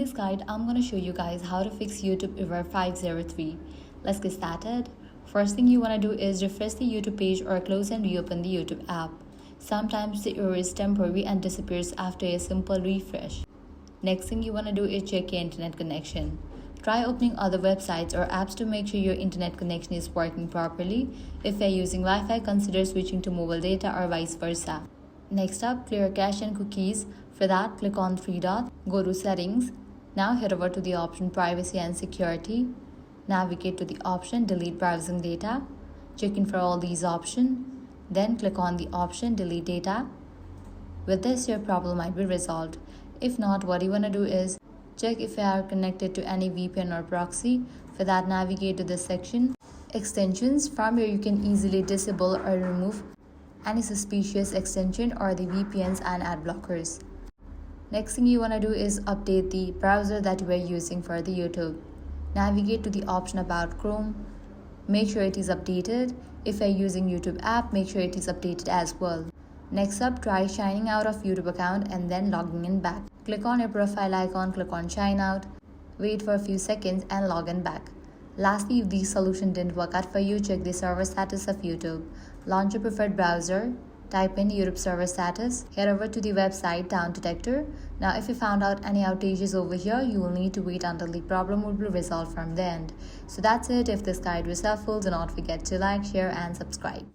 this guide, I'm going to show you guys how to fix YouTube error 503. Let's get started. First thing you want to do is refresh the YouTube page or close and reopen the YouTube app. Sometimes the error is temporary and disappears after a simple refresh. Next thing you want to do is check your internet connection. Try opening other websites or apps to make sure your internet connection is working properly. If you're using Wi-Fi, consider switching to mobile data or vice versa. Next up, clear cache and cookies. For that, click on three dots, go to settings. Now head over to the option privacy and security. Navigate to the option delete browsing data. Check in for all these options. Then click on the option delete data. With this, your problem might be resolved. If not, what you want to do is check if you are connected to any VPN or proxy. For that, navigate to this section, extensions. From here, you can easily disable or remove any suspicious extension or the VPNs and ad blockers. Next thing you want to do is update the browser that you are using for the YouTube. Navigate to the option about Chrome. Make sure it is updated. If you are using YouTube app, make sure it is updated as well. Next up, try signing out of YouTube account and then logging in back. Click on your profile icon, click on sign out. Wait for a few seconds and log in back. Lastly, if this solution didn't work out for you, check the server status of YouTube. Launch your preferred browser. Type in YouTube server status. Head over to the website Down Detector. Now, if you found out any outages over here, you will need to wait until the problem will be resolved from the end. So that's it. If this guide was helpful, do not forget to like, share, and subscribe.